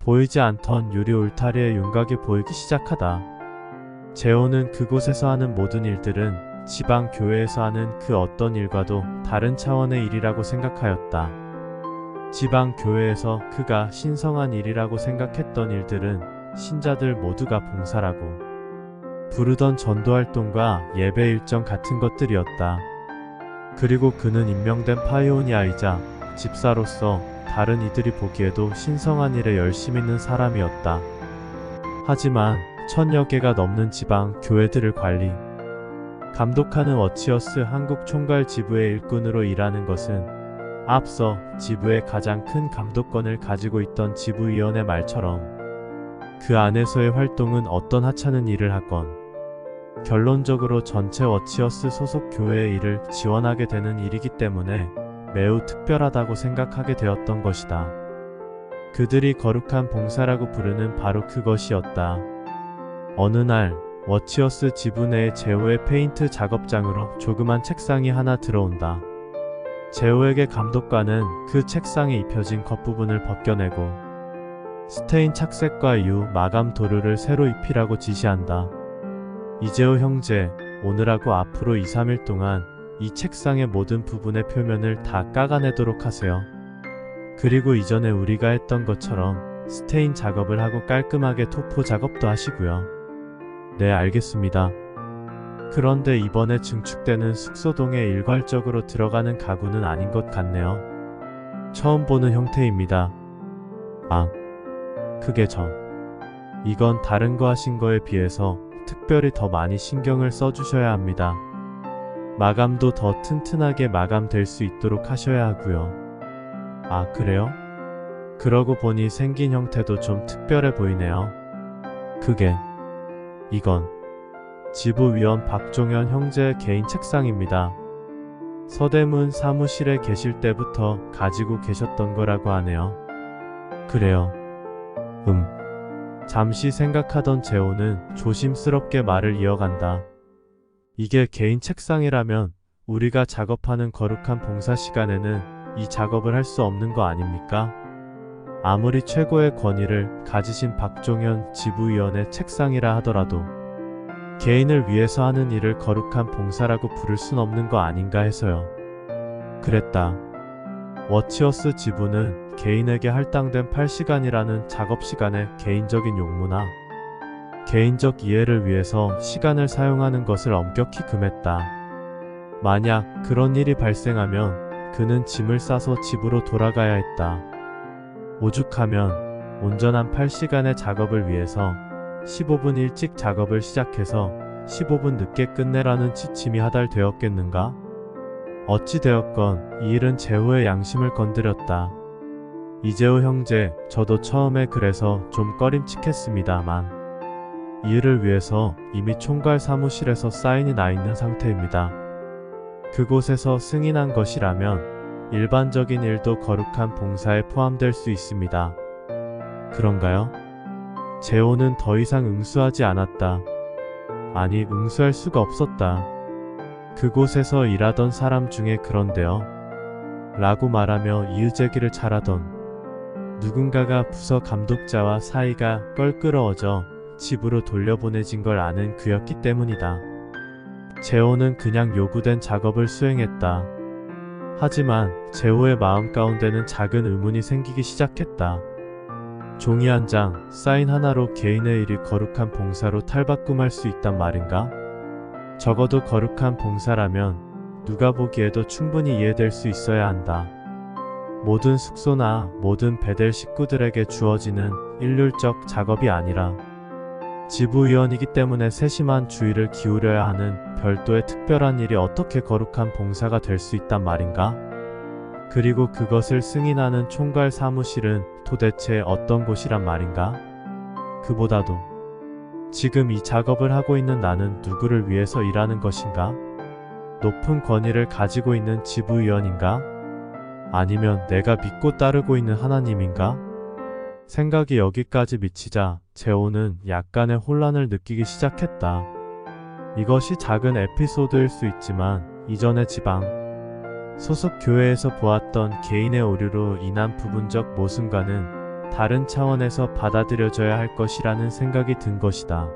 보이지 않던 유리 울타리의 윤곽이 보이기 시작하다. 재호는 그곳에서 하는 모든 일들은 지방 교회에서 하는 그 어떤 일과도 다른 차원의 일이라고 생각하였다. 지방 교회에서 그가 신성한 일이라고 생각했던 일들은 신자들 모두가 봉사라고 부르던 전도활동과 예배 일정 같은 것들이었다. 그리고 그는 임명된 파이오니아이자 집사로서 다른 이들이 보기에도 신성한 일에 열심 있는 사람이었다. 하지만 1000여 개가 넘는 지방 교회들을 관리, 감독하는 워치어스 한국 총괄 지부의 일꾼으로 일하는 것은 앞서 지부의 가장 큰 감독권을 가지고 있던 지부위원의 말처럼 그 안에서의 활동은 어떤 하찮은 일을 하건 결론적으로 전체 워치어스 소속 교회의 일을 지원하게 되는 일이기 때문에 매우 특별하다고 생각하게 되었던 것이다. 그들이 거룩한 봉사라고 부르는 바로 그것이었다. 어느 날 워치어스 지부 내의 제호의 페인트 작업장으로 조그만 책상이 하나 들어온다. 제호에게 감독관은 그 책상에 입혀진 겉부분을 벗겨내고 스테인 착색과 유 마감 도료를 새로 입히라고 지시한다. 이재호 형제, 오늘하고 앞으로 2-3일 동안 이 책상의 모든 부분의 표면을 다 깎아내도록 하세요. 그리고 이전에 우리가 했던 것처럼 스테인 작업을 하고 깔끔하게 토포 작업도 하시고요. 네, 알겠습니다. 그런데 이번에 증축되는 숙소동에 일괄적으로 들어가는 가구는 아닌 것 같네요. 처음 보는 형태입니다. 아, 그게 이건 다른 거 하신 거에 비해서 특별히 더 많이 신경을 써주셔야 합니다. 마감도 더 튼튼하게 마감될 수 있도록 하셔야 하고요. 아, 그래요? 그러고 보니 생긴 형태도 좀 특별해 보이네요. 이건 지부위원 박종현 형제의 개인 책상입니다. 서대문 사무실에 계실 때부터 가지고 계셨던 거라고 하네요. 그래요. 잠시 생각하던 재호는 조심스럽게 말을 이어간다. 이게 개인 책상이라면 우리가 작업하는 거룩한 봉사 시간에는 이 작업을 할 수 없는 거 아닙니까? 아무리 최고의 권위를 가지신 박종현 지부위원의 책상이라 하더라도 개인을 위해서 하는 일을 거룩한 봉사라고 부를 순 없는 거 아닌가 해서요. 그랬다. 워치어스 지부는 개인에게 할당된 8시간이라는 작업시간의 개인적인 용무나 개인적 이해를 위해서 시간을 사용하는 것을 엄격히 금했다. 만약 그런 일이 발생하면 그는 짐을 싸서 집으로 돌아가야 했다. 오죽하면 온전한 8시간의 작업을 위해서 15분 일찍 작업을 시작해서 15분 늦게 끝내라는 지침이 하달되었겠는가? 어찌되었건 이 일은 재호의 양심을 건드렸다. 이재호 형제, 저도 처음에 그래서 좀 꺼림칙했습니다만 이 일을 위해서 이미 총괄 사무실에서 사인이 나 있는 상태입니다. 그곳에서 승인한 것이라면 일반적인 일도 거룩한 봉사에 포함될 수 있습니다. 그런가요? 재호는 더 이상 응수하지 않았다. 아니, 응수할 수가 없었다. 그곳에서 일하던 사람 중에 그런데요. 라고 말하며 이의제기를 잘하던 누군가가 부서 감독자와 사이가 껄끄러워져 집으로 돌려보내진 걸 아는 그였기 때문이다. 재호는 그냥 요구된 작업을 수행했다. 하지만 재호의 마음 가운데는 작은 의문이 생기기 시작했다. 종이 한 장, 사인 하나로 개인의 일이 거룩한 봉사로 탈바꿈할 수 있단 말인가? 적어도 거룩한 봉사라면 누가 보기에도 충분히 이해될 수 있어야 한다. 모든 숙소나 모든 베델 식구들에게 주어지는 일률적 작업이 아니라 지부위원이기 때문에 세심한 주의를 기울여야 하는 별도의 특별한 일이 어떻게 거룩한 봉사가 될 수 있단 말인가? 그리고 그것을 승인하는 총괄 사무실은 도대체 어떤 곳이란 말인가? 그보다도 지금 이 작업을 하고 있는 나는 누구를 위해서 일하는 것인가? 높은 권위를 가지고 있는 지부위원인가? 아니면 내가 믿고 따르고 있는 하나님인가? 생각이 여기까지 미치자 재호는 약간의 혼란을 느끼기 시작했다. 이것이 작은 에피소드일 수 있지만 이전의 지방 소속 교회에서 보았던 개인의 오류로 인한 부분적 모순과는 다른 차원에서 받아들여져야 할 것이라는 생각이 든 것이다.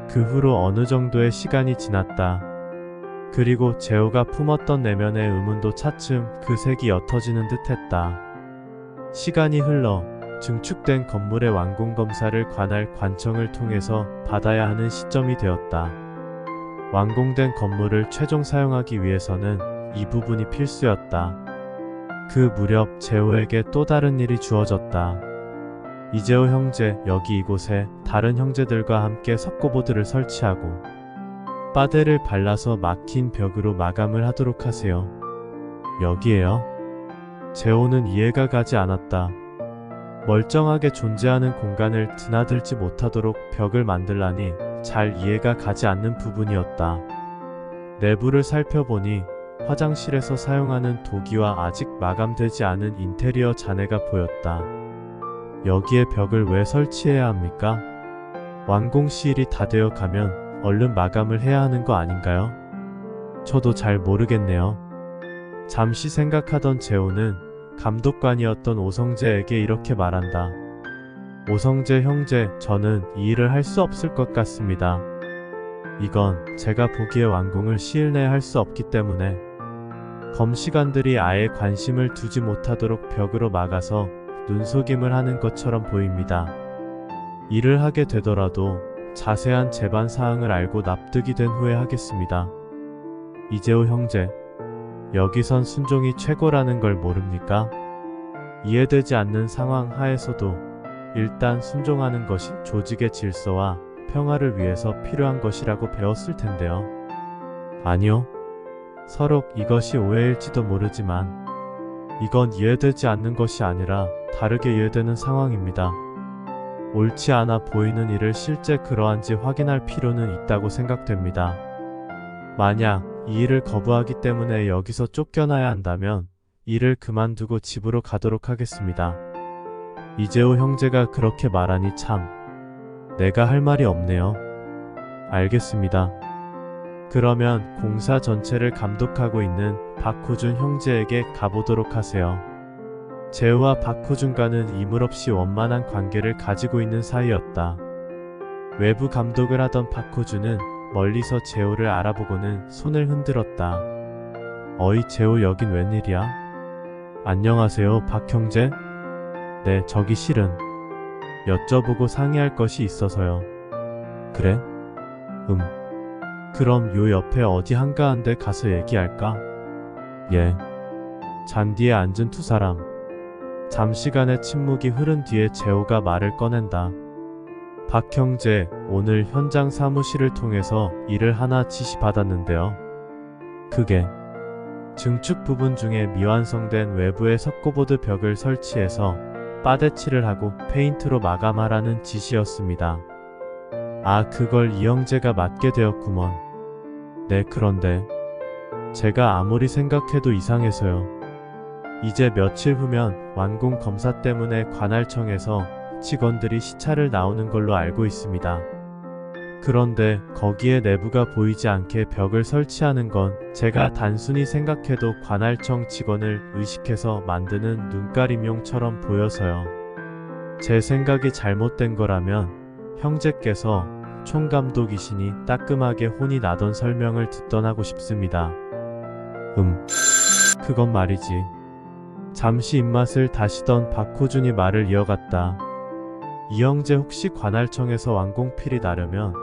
그 후로 어느 정도의 시간이 지났다. 그리고 재호가 품었던 내면의 의문도 차츰 그 색이 옅어지는 듯했다. 시간이 흘러 증축된 건물의 완공 검사를 관할 관청을 통해서 받아야 하는 시점이 되었다. 완공된 건물을 최종 사용하기 위해서는 이 부분이 필수였다. 그 무렵 재호에게 또 다른 일이 주어졌다. 이재호 형제, 여기 이곳에 다른 형제들과 함께 석고보드를 설치하고 빠데를 발라서 막힌 벽으로 마감을 하도록 하세요. 여기에요? 재호는 이해가 가지 않았다. 멀쩡하게 존재하는 공간을 드나들지 못하도록 벽을 만들라니 잘 이해가 가지 않는 부분이었다. 내부를 살펴보니 화장실에서 사용하는 도기와 아직 마감되지 않은 인테리어 잔해가 보였다. 여기에 벽을 왜 설치해야 합니까? 완공 시일이 다 되어 가면 얼른 마감을 해야 하는 거 아닌가요? 저도 잘 모르겠네요. 잠시 생각하던 재호는 감독관이었던 오성재에게 이렇게 말한다. 오성재 형제, 저는 이 일을 할 수 없을 것 같습니다. 이건 제가 보기에 완공을 시일 내에 할 수 없기 때문에 검시관들이 아예 관심을 두지 못하도록 벽으로 막아서 눈속임을 하는 것처럼 보입니다. 일을 하게 되더라도 자세한 제반 사항을 알고 납득이 된 후에 하겠습니다. 이재호 형제, 여기선 순종이 최고라는 걸 모릅니까? 이해되지 않는 상황 하에서도 일단 순종하는 것이 조직의 질서와 평화를 위해서 필요한 것이라고 배웠을 텐데요. 아니요. 서로 이것이 오해일지도 모르지만 이건 이해되지 않는 것이 아니라 다르게 이해되는 상황입니다. 옳지 않아 보이는 일을 실제 그러한지 확인할 필요는 있다고 생각됩니다. 만약 이 일을 거부하기 때문에 여기서 쫓겨나야 한다면 일을 그만두고 집으로 가도록 하겠습니다. 이재호 형제가 그렇게 말하니 참 내가 할 말이 없네요. 알겠습니다. 그러면 공사 전체를 감독하고 있는 박호준 형제에게 가보도록 하세요. 재호와 박호준과는 이물없이 원만한 관계를 가지고 있는 사이였다. 외부 감독을 하던 박호준은 멀리서 재호를 알아보고는 손을 흔들었다. 어이 재호, 여긴 웬일이야? 안녕하세요, 박 형제? 네, 저기 실은 여쭤보고 상의할 것이 있어서요. 그래? 그럼 요 옆에 어디 한가한데 가서 얘기할까? 예. 잔디에 앉은 두 사람. 잠시간의 침묵이 흐른 뒤에 재호가 말을 꺼낸다. 박 형제, 오늘 현장 사무실을 통해서 일을 하나 지시받았는데요. 그게 증축 부분 중에 미완성된 외부의 석고보드 벽을 설치해서 빠데칠을 하고 페인트로 마감하라는 지시였습니다. 아, 그걸 이 형제가 맡게 되었구먼. 네, 그런데 제가 아무리 생각해도 이상해서요. 이제 며칠 후면 완공 검사 때문에 관할청에서 직원들이 시차를 나오는 걸로 알고 있습니다. 그런데 거기에 내부가 보이지 않게 벽을 설치하는 건 제가 단순히 생각해도 관할청 직원을 의식해서 만드는 눈가림용처럼 보여서요. 제 생각이 잘못된 거라면 형제께서 총감독이시니 따끔하게 혼이 나던 설명을 듣던 하고 싶습니다. 그건 말이지. 잠시 입맛을 다시던 박호준이 말을 이어갔다. 이 형제 혹시 관할청에서 완공필이 나려면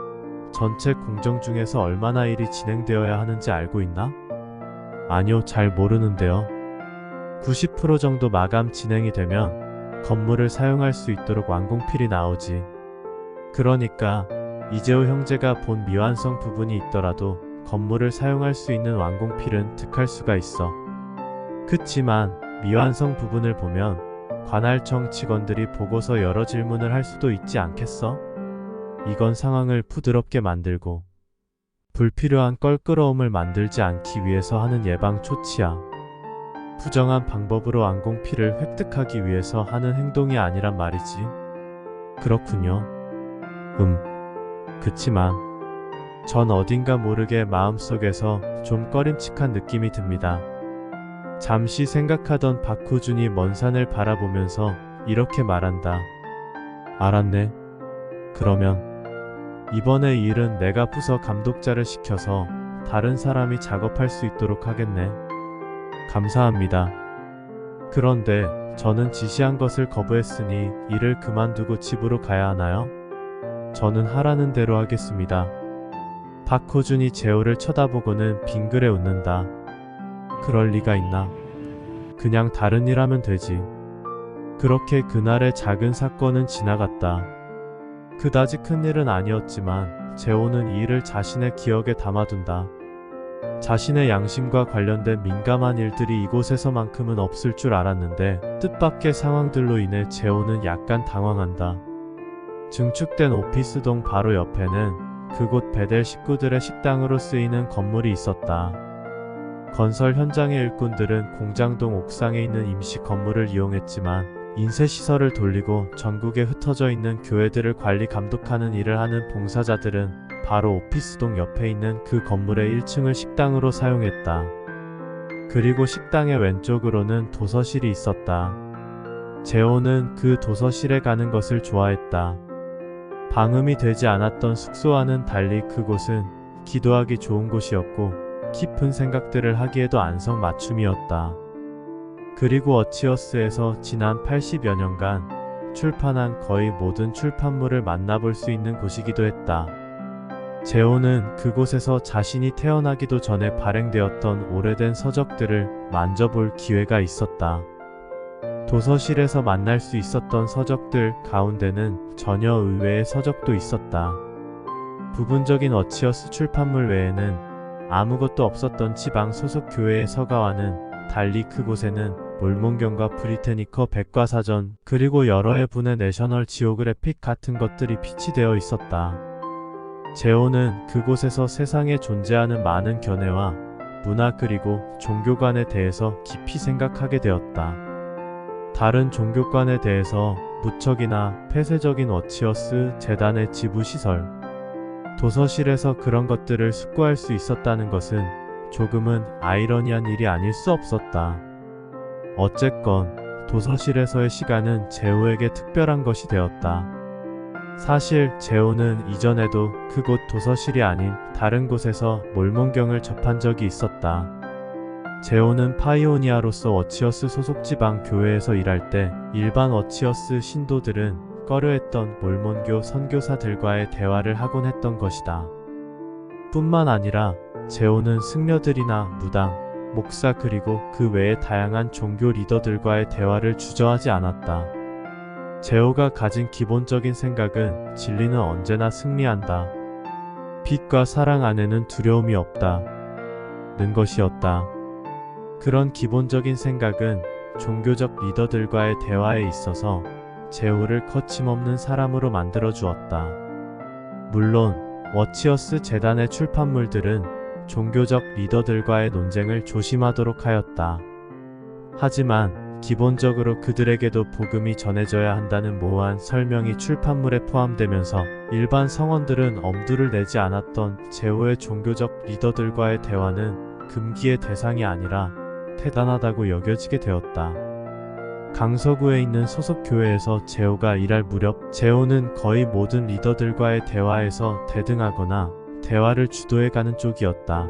전체 공정 중에서 얼마나 일이 진행되어야 하는지 알고 있나? 아니요, 잘 모르는데요. 90% 정도 마감 진행이 되면 건물을 사용할 수 있도록 완공필이 나오지. 그러니까 이재호 형제가 본 미완성 부분이 있더라도 건물을 사용할 수 있는 완공필은 득할 수가 있어. 그치만 미완성 부분을 보면 관할청 직원들이 보고서 여러 질문을 할 수도 있지 않겠어? 이건 상황을 부드럽게 만들고 불필요한 껄끄러움을 만들지 않기 위해서 하는 예방 조치야. 부정한 방법으로 완공필을 획득하기 위해서 하는 행동이 아니란 말이지. 그렇군요. 그치만 전 어딘가 모르게 마음속에서 좀 꺼림칙한 느낌이 듭니다. 잠시 생각하던 박호준이 먼 산을 바라보면서 이렇게 말한다. 알았네. 그러면 이번에 이 일은 내가 부서 감독자를 시켜서 다른 사람이 작업할 수 있도록 하겠네. 감사합니다. 그런데 저는 지시한 것을 거부했으니 일을 그만두고 집으로 가야 하나요? 저는 하라는 대로 하겠습니다. 박호준이 재호를 쳐다보고는 빙그레 웃는다. 그럴 리가 있나? 그냥 다른 일 하면 되지. 그렇게 그날의 작은 사건은 지나갔다. 그다지 큰 일은 아니었지만 재호는 이 일을 자신의 기억에 담아둔다. 자신의 양심과 관련된 민감한 일들이 이곳에서만큼은 없을 줄 알았는데 뜻밖의 상황들로 인해 재호는 약간 당황한다. 증축된 오피스동 바로 옆에는 그곳 베델 식구들의 식당으로 쓰이는 건물이 있었다. 건설 현장의 일꾼들은 공장동 옥상에 있는 임시 건물을 이용했지만 인쇄시설을 돌리고 전국에 흩어져 있는 교회들을 관리 감독하는 일을 하는 봉사자들은 바로 오피스동 옆에 있는 그 건물의 1층을 식당으로 사용했다. 그리고 식당의 왼쪽으로는 도서실이 있었다. 재호는 그 도서실에 가는 것을 좋아했다. 방음이 되지 않았던 숙소와는 달리 그곳은 기도하기 좋은 곳이었고 깊은 생각들을 하기에도 안성맞춤이었다. 그리고 어치어스에서 지난 80여 년간 출판한 거의 모든 출판물을 만나볼 수 있는 곳이기도 했다. 재호는 그곳에서 자신이 태어나기도 전에 발행되었던 오래된 서적들을 만져볼 기회가 있었다. 도서실에서 만날 수 있었던 서적들 가운데는 전혀 의외의 서적도 있었다. 부분적인 어치어스 출판물 외에는 아무것도 없었던 지방 소속 교회의 서가와는 달리 그곳에는 몰몬경과 브리테니커 백과사전 그리고 여러 해분의 내셔널 지오그래픽 같은 것들이 비치되어 있었다. 재호는 그곳에서 세상에 존재하는 많은 견해와 문화 그리고 종교관에 대해서 깊이 생각하게 되었다. 다른 종교관에 대해서 무척이나 폐쇄적인 어치어스 재단의 지부시설, 도서실에서 그런 것들을 숙고할 수 있었다는 것은 조금은 아이러니한 일이 아닐 수 없었다. 어쨌건 도서실에서의 시간은 재호에게 특별한 것이 되었다. 사실 재호는 이전에도 그곳 도서실이 아닌 다른 곳에서 몰몬경을 접한 적이 있었다. 재호는 파이오니아로서 어치어스 소속 지방 교회에서 일할 때 일반 어치어스 신도들은 꺼려했던 몰몬교 선교사들과의 대화를 하곤 했던 것이다. 뿐만 아니라 재호는 승려들이나 무당, 목사 그리고 그 외의 다양한 종교 리더들과의 대화를 주저하지 않았다. 재호가 가진 기본적인 생각은 진리는 언제나 승리한다. 빛과 사랑 안에는 두려움이 없다. 는 것이었다. 그런 기본적인 생각은 종교적 리더들과의 대화에 있어서 재호를 거침없는 사람으로 만들어 주었다. 물론 워치어스 재단의 출판물들은 종교적 리더들과의 논쟁을 조심하도록 하였다. 하지만 기본적으로 그들에게도 복음이 전해져야 한다는 모호한 설명이 출판물에 포함되면서 일반 성원들은 엄두를 내지 않았던 재호의 종교적 리더들과의 대화는 금기의 대상이 아니라 대단하다고 여겨지게 되었다. 강서구에 있는 소속 교회에서 재호가 일할 무렵 재호는 거의 모든 리더들과의 대화에서 대등하거나 대화를 주도해가는 쪽이었다.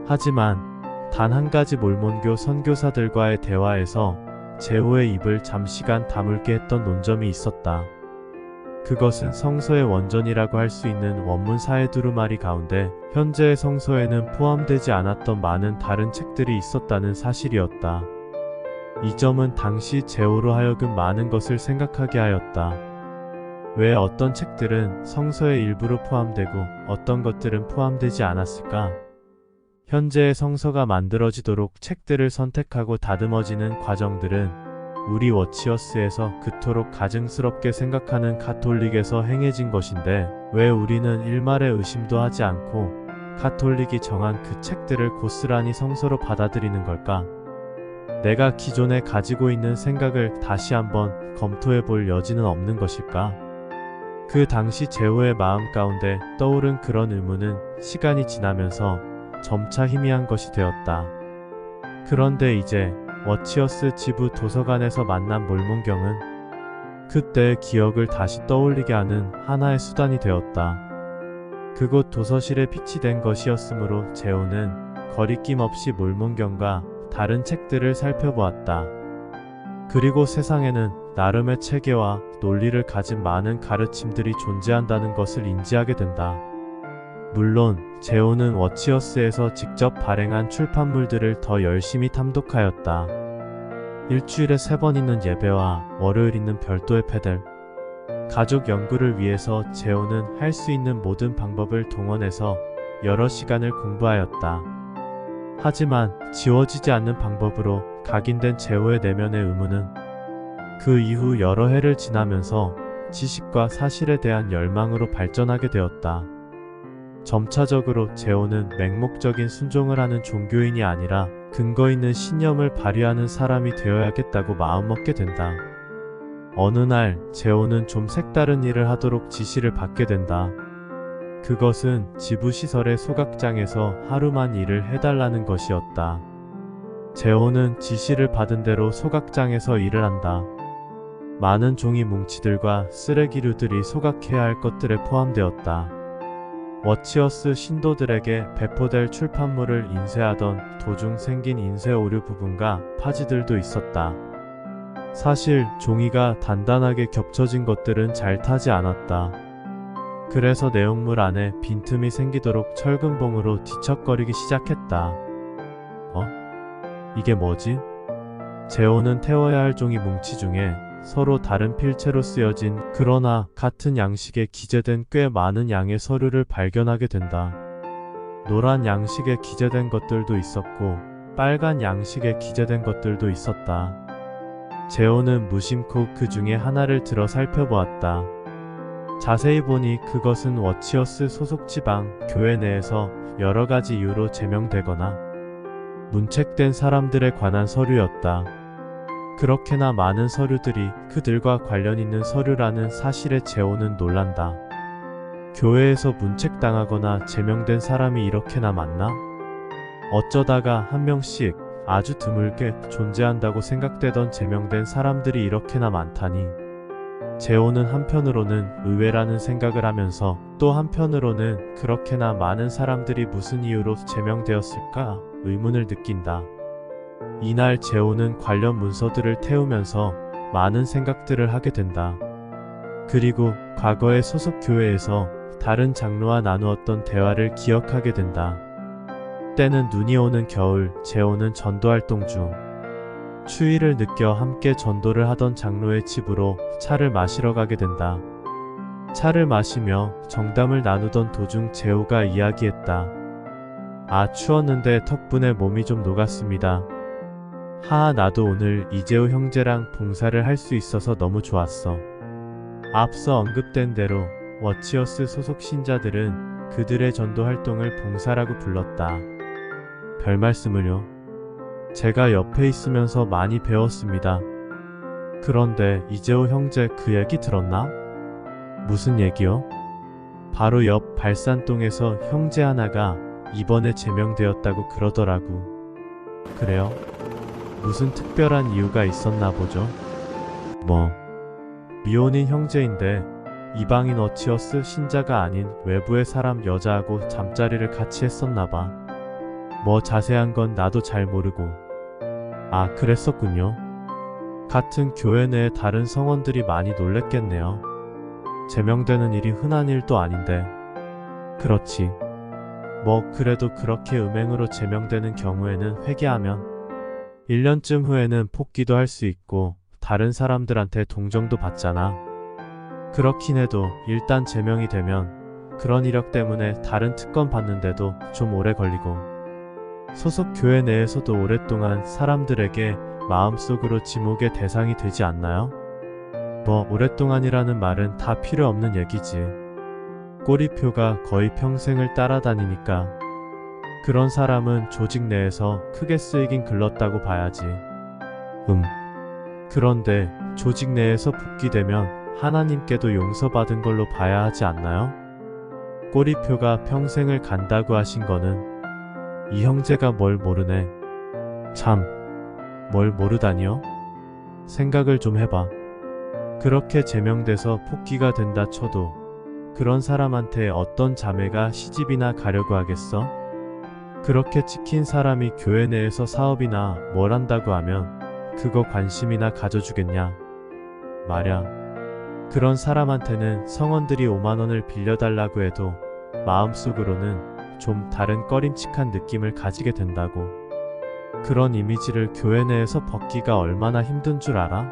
하지만 단 한 가지 몰몬교 선교사들과의 대화에서 재호의 입을 잠시간 다물게 했던 논점이 있었다. 그것은 성서의 원전이라고 할 수 있는 원문 사해두루마리 가운데 현재의 성서에는 포함되지 않았던 많은 다른 책들이 있었다는 사실이었다. 이 점은 당시 재호로 하여금 많은 것을 생각하게 하였다. 왜 어떤 책들은 성서의 일부로 포함되고 어떤 것들은 포함되지 않았을까? 현재의 성서가 만들어지도록 책들을 선택하고 다듬어지는 과정들은 우리 워치어스에서 그토록 가증스럽게 생각하는 가톨릭에서 행해진 것인데 왜 우리는 일말의 의심도 하지 않고 가톨릭이 정한 그 책들을 고스란히 성서로 받아들이는 걸까? 내가 기존에 가지고 있는 생각을 다시 한번 검토해 볼 여지는 없는 것일까? 그 당시 재호의 마음 가운데 떠오른 그런 의문은 시간이 지나면서 점차 희미한 것이 되었다. 그런데 이제 워치어스 지부 도서관에서 만난 몰몬경은 그때의 기억을 다시 떠올리게 하는 하나의 수단이 되었다. 그곳 도서실에 비치된 것이었으므로 재호는 거리낌 없이 몰몬경과 다른 책들을 살펴보았다. 그리고 세상에는 나름의 체계와 논리를 가진 많은 가르침들이 존재한다는 것을 인지하게 된다. 물론 재호는 워치어스에서 직접 발행한 출판물들을 더 열심히 탐독하였다. 일주일에 3번 있는 예배와 월요일 있는 별도의 패들, 가족 연구를 위해서 재호는 할 수 있는 모든 방법을 동원해서 여러 시간을 공부하였다. 하지만 지워지지 않는 방법으로 각인된 재호의 내면의 의문은 그 이후 여러 해를 지나면서 지식과 사실에 대한 열망으로 발전하게 되었다. 점차적으로 재호는 맹목적인 순종을 하는 종교인이 아니라 근거 있는 신념을 발휘하는 사람이 되어야겠다고 마음먹게 된다. 어느 날 재호는 좀 색다른 일을 하도록 지시를 받게 된다. 그것은 지부시설의 소각장에서 하루만 일을 해달라는 것이었다. 재호는 지시를 받은 대로 소각장에서 일을 한다. 많은 종이 뭉치들과 쓰레기류들이 소각해야 할 것들에 포함되었다. 워치어스 신도들에게 배포될 출판물을 인쇄하던 도중 생긴 인쇄 오류 부분과 파지들도 있었다. 사실 종이가 단단하게 겹쳐진 것들은 잘 타지 않았다. 그래서 내용물 안에 빈틈이 생기도록 철근봉으로 뒤척거리기 시작했다. 이게 뭐지? 재호는 태워야 할 종이 뭉치 중에 서로 다른 필체로 쓰여진 그러나 같은 양식에 기재된 꽤 많은 양의 서류를 발견하게 된다. 노란 양식에 기재된 것들도 있었고 빨간 양식에 기재된 것들도 있었다. 재호는 무심코 그 중에 하나를 들어 살펴보았다. 자세히 보니 그것은 워치어스 소속 지방 교회 내에서 여러 가지 이유로 제명되거나 문책된 사람들에 관한 서류였다. 그렇게나 많은 서류들이 그들과 관련 있는 서류라는 사실에 재호는 놀란다. 교회에서 문책당하거나 제명된 사람이 이렇게나 많나? 어쩌다가 한 명씩 아주 드물게 존재한다고 생각되던 제명된 사람들이 이렇게나 많다니. 재호는 한편으로는 의외라는 생각을 하면서 또 한편으로는 그렇게나 많은 사람들이 무슨 이유로 제명되었을까 의문을 느낀다. 이날 재호는 관련 문서들을 태우면서 많은 생각들을 하게 된다. 그리고 과거의 소속 교회에서 다른 장로와 나누었던 대화를 기억하게 된다. 때는 눈이 오는 겨울, 재호는 전도활동 중 추위를 느껴 함께 전도를 하던 장로의 집으로 차를 마시러 가게 된다. 차를 마시며 정담을 나누던 도중 재호가 이야기했다. 아, 추웠는데 덕분에 몸이 좀 녹았습니다. 하하, 나도 오늘 이재호 형제랑 봉사를 할 수 있어서 너무 좋았어. 앞서 언급된 대로 워치어스 소속 신자들은 그들의 전도 활동을 봉사라고 불렀다. 별 말씀을요. 제가 옆에 있으면서 많이 배웠습니다. 그런데 이재호 형제 그 얘기 들었나? 무슨 얘기요? 바로 옆 발산동에서 형제 하나가 이번에 제명되었다고 그러더라고. 그래요? 무슨 특별한 이유가 있었나 보죠? 미혼인 형제인데 이방인 워치어스 신자가 아닌 외부의 사람 여자하고 잠자리를 같이 했었나봐. 자세한 건 나도 잘 모르고. 아, 그랬었군요. 같은 교회 내의 다른 성원들이 많이 놀랬겠네요. 제명되는 일이 흔한 일도 아닌데. 그렇지. 그래도 그렇게 음행으로 제명되는 경우에는 회개하면 1년쯤 후에는 복귀도 할 수 있고 다른 사람들한테 동정도 받잖아. 그렇긴 해도 일단 제명이 되면 그런 이력 때문에 다른 특권 받는데도 좀 오래 걸리고 소속 교회 내에서도 오랫동안 사람들에게 마음속으로 지목의 대상이 되지 않나요? 오랫동안이라는 말은 다 필요 없는 얘기지. 꼬리표가 거의 평생을 따라다니니까. 그런 사람은 조직 내에서 크게 쓰이긴 글렀다고 봐야지. 그런데 조직 내에서 복귀되면 하나님께도 용서받은 걸로 봐야 하지 않나요? 꼬리표가 평생을 간다고 하신 거는 이 형제가 뭘 모르네. 참, 뭘 모르다니요? 생각을 좀 해봐. 그렇게 제명돼서 복귀가 된다 쳐도 그런 사람한테 어떤 자매가 시집이나 가려고 하겠어? 그렇게 찍힌 사람이 교회 내에서 사업이나 뭘 한다고 하면 그거 관심이나 가져주겠냐 말야. 그런 사람한테는 성원들이 5만 원을 빌려달라고 해도 마음속으로는 좀 다른 꺼림칙한 느낌을 가지게 된다고. 그런 이미지를 교회 내에서 벗기가 얼마나 힘든 줄 알아?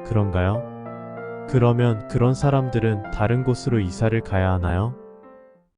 그런가요? 그러면 그런 사람들은 다른 곳으로 이사를 가야 하나요?